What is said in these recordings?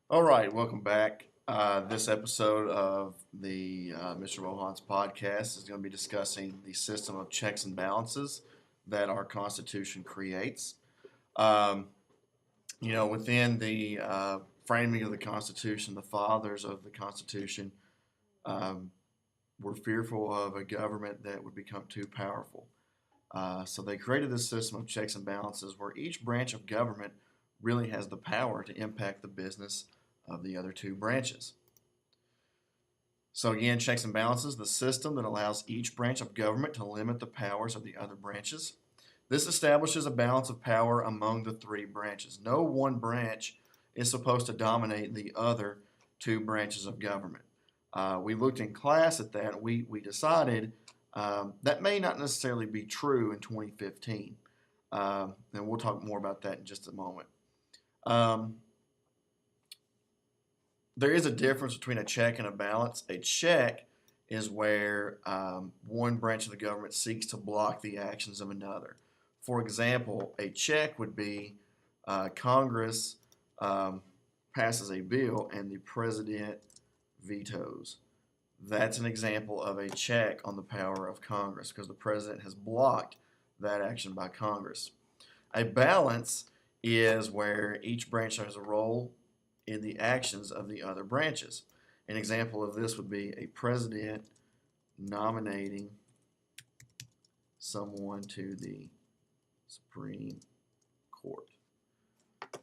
All right, welcome back. This episode of the Mr. Rohan's podcast is going to be discussing the system of checks and balances that our Constitution creates. Um, within the framing of the Constitution, the fathers of the Constitution um, were fearful of a government that would become too powerful. So they created this system of checks and balances where each branch of government really has the power to impact the business of the other two branches. So again, checks and balances, the system that allows each branch of government to limit the powers of the other branches. This establishes a balance of power among the three branches. No one branch is supposed to dominate the other two branches of government. We looked in class at that. We decided that may not necessarily be true in 2015. And we'll talk more about that in just a moment. Um, there is a difference between a check and a balance. A check is where one branch of the government seeks to block the actions of another. For example, a check would be Congress passes a bill and the president vetoes. That's an example of a check on the power of Congress because the president has blocked that action by Congress. A balance is where each branch has a role in the actions of the other branches. An example of this would be a president nominating someone to the Supreme Court.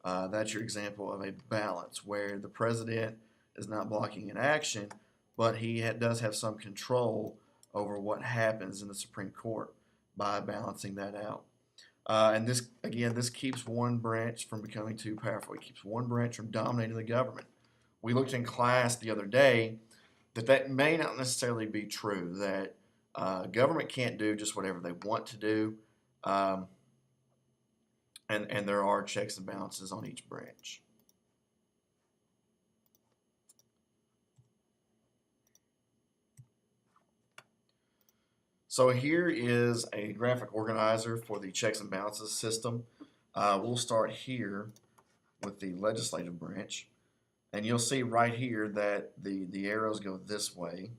That's your example of a balance where the president is not blocking an action, but he does have some control over what happens in the Supreme Court by balancing that out. And this keeps one branch from becoming too powerful. It keeps one branch from dominating the government. We looked in class the other day that may not necessarily be true, that government can't do just whatever they want to do, and there are checks and balances on each branch. So here is a graphic organizer for the checks and balances system. We'll start here with the legislative branch. And you'll see right here that the arrows go this way.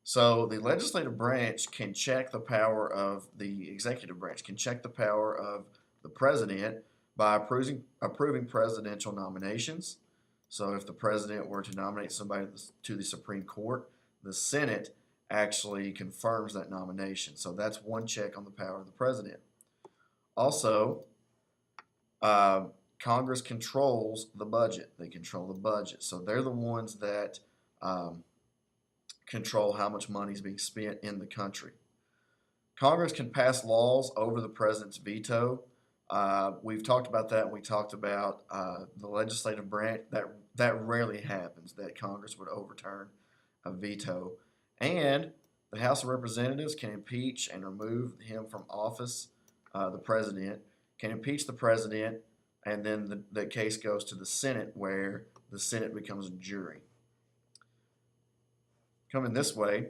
So the legislative branch can check the power of the executive branch, can check the power of the president by approving presidential nominations. So if the president were to nominate somebody to the Supreme Court, the Senate actually confirms that nomination. So that's one check on the power of the president. Also, Congress controls the budget. They control the budget. So they're the ones that control how much money is being spent in the country. Congress can pass laws over the president's veto. We've talked about that. We talked about the legislative branch. That rarely happens, that Congress would overturn a veto. And the House of Representatives can impeach and remove him from office. The president can impeach the president, and then the case goes to the Senate, where the Senate becomes a jury. Coming this way,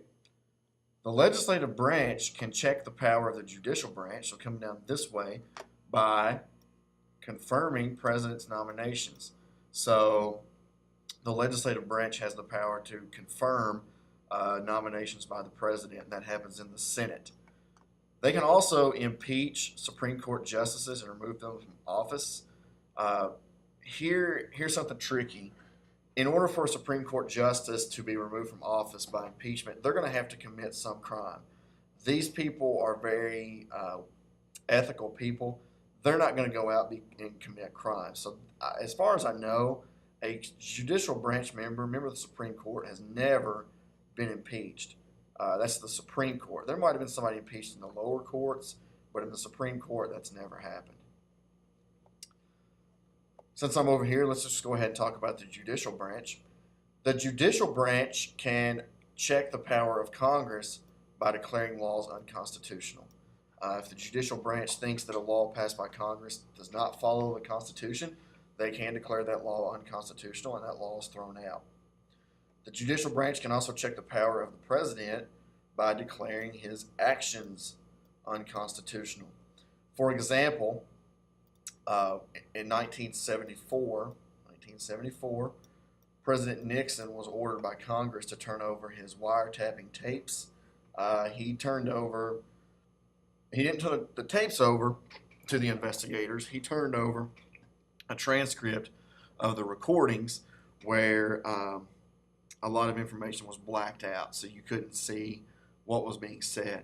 the legislative branch can check the power of the judicial branch, so coming down this way, by confirming president's nominations. So the legislative branch has the power to confirm nominations by the president, and that happens in the Senate. They can also impeach Supreme Court justices and remove them from office. Here's something tricky. In order for a Supreme Court justice to be removed from office by impeachment, they're going to have to commit some crime. These people are very ethical people. They're not going to go out and commit crimes. So, as far as I know, a judicial branch member of the Supreme Court, has never been impeached. That's the Supreme Court. There might have been somebody impeached in the lower courts, but in the Supreme Court, that's never happened. Since I'm over here, let's just go ahead and talk about the judicial branch. The judicial branch can check the power of Congress by declaring laws unconstitutional. If the judicial branch thinks that a law passed by Congress does not follow the Constitution, they can declare that law unconstitutional, and that law is thrown out. The judicial branch can also check the power of the president by declaring his actions unconstitutional. For example, Uh, in 1974, President Nixon was ordered by Congress to turn over his wiretapping tapes. He turned over, he didn't turn the tapes over to the investigators. He turned over a transcript of the recordings where a lot of information was blacked out, so you couldn't see what was being said.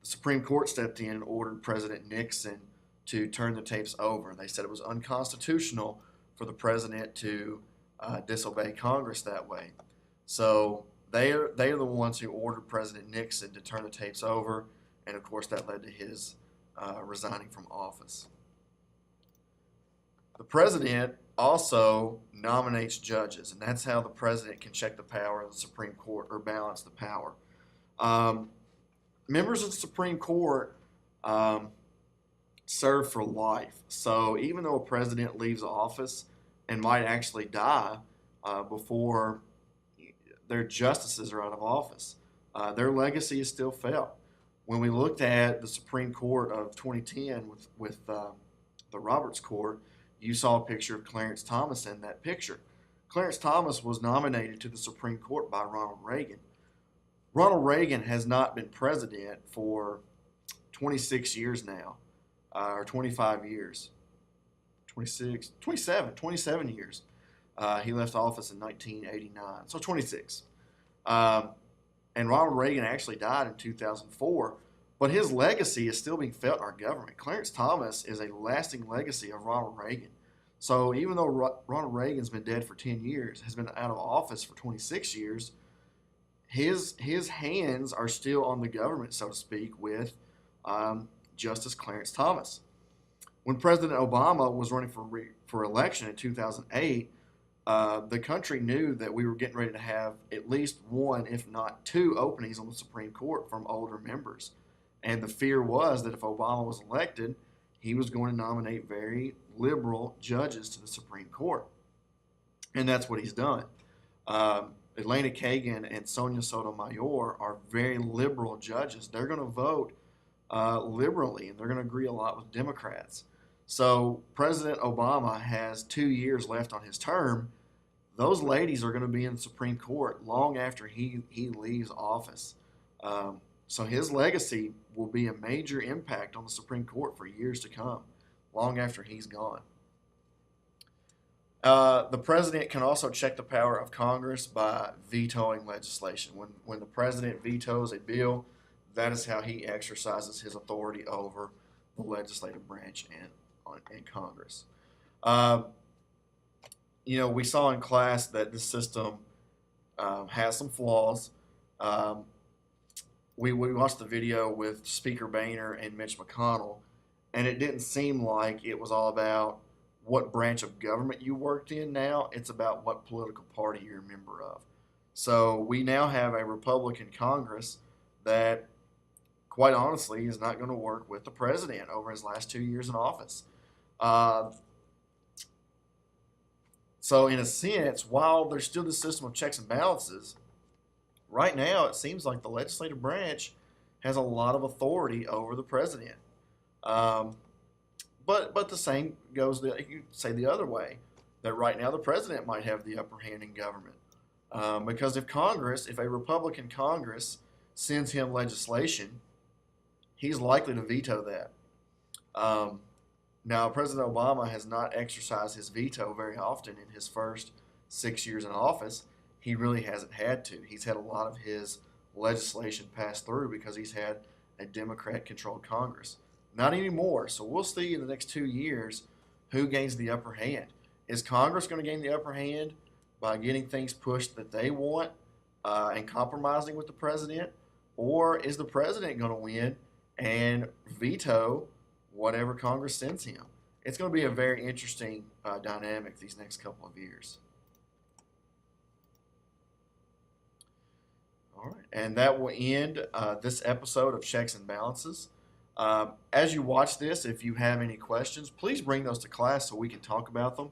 The Supreme Court stepped in and ordered President Nixon to turn the tapes over. They said it was unconstitutional for the president to disobey Congress that way. So they are the ones who ordered President Nixon to turn the tapes over, and of course that led to his resigning from office. The president also nominates judges, and that's how the president can check the power of the Supreme Court or balance the power. Members of the Supreme Court serve for life. So even though a president leaves office and might actually die before their justices are out of office, their legacy is still felt. When we looked at the Supreme Court of 2010 with the Roberts Court, you saw a picture of Clarence Thomas in that picture. Clarence Thomas was nominated to the Supreme Court by Ronald Reagan. Ronald Reagan has not been president for 26 years now, or 25 years, 27 years. He left office in 1989, so 26. And Ronald Reagan actually died in 2004, but his legacy is still being felt in our government. Clarence Thomas is a lasting legacy of Ronald Reagan. So even though Ronald Reagan's been dead for 10 years, has been out of office for 26 years, his hands are still on the government, so to speak, with Justice Clarence Thomas. When President Obama was running for election in 2008, the country knew that we were getting ready to have at least one, if not two, openings on the Supreme Court from older members. And the fear was that if Obama was elected, he was going to nominate very liberal judges to the Supreme Court. And that's what he's done. Elena Kagan and Sonia Sotomayor are very liberal judges. They're going to vote liberally, and they're going to agree a lot with Democrats. So President Obama has 2 years left on his term. Those ladies are going to be in the Supreme Court long after he leaves office. So his legacy will be a major impact on the Supreme Court for years to come, long after he's gone. The president can also check the power of Congress by vetoing legislation. When the president vetoes a bill, that is how he exercises his authority over the legislative branch and Congress. We saw in class that the system has some flaws. We watched the video with Speaker Boehner and Mitch McConnell, and it didn't seem like it was all about what branch of government you worked in now. It's about what political party you're a member of. So we now have a Republican Congress that, quite honestly, is not going to work with the president over his last 2 years in office. So in a sense, while there's still this system of checks and balances, right now it seems like the legislative branch has a lot of authority over the president. But the same goes, you say the other way, that right now the president might have the upper hand in government. Because if a Republican Congress sends him legislation, he's likely to veto that. Now, President Obama has not exercised his veto very often in his first 6 years in office. He really hasn't had to. He's had a lot of his legislation passed through because he's had a Democrat-controlled Congress. Not anymore. So we'll see in the next 2 years who gains the upper hand. Is Congress going to gain the upper hand by getting things pushed that they want and compromising with the president? Or is the president going to win and veto whatever Congress sends him? It's going to be a very interesting dynamic these next couple of years. All right, and that will end this episode of Checks and Balances. As you watch this, if you have any questions, please bring those to class so we can talk about them.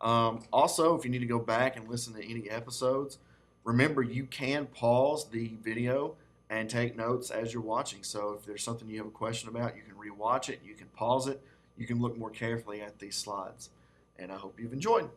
Also, if you need to go back and listen to any episodes, remember you can pause the video and take notes as you're watching. So if there's something you have a question about, you can rewatch it, you can pause it, you can look more carefully at these slides. And I hope you've enjoyed.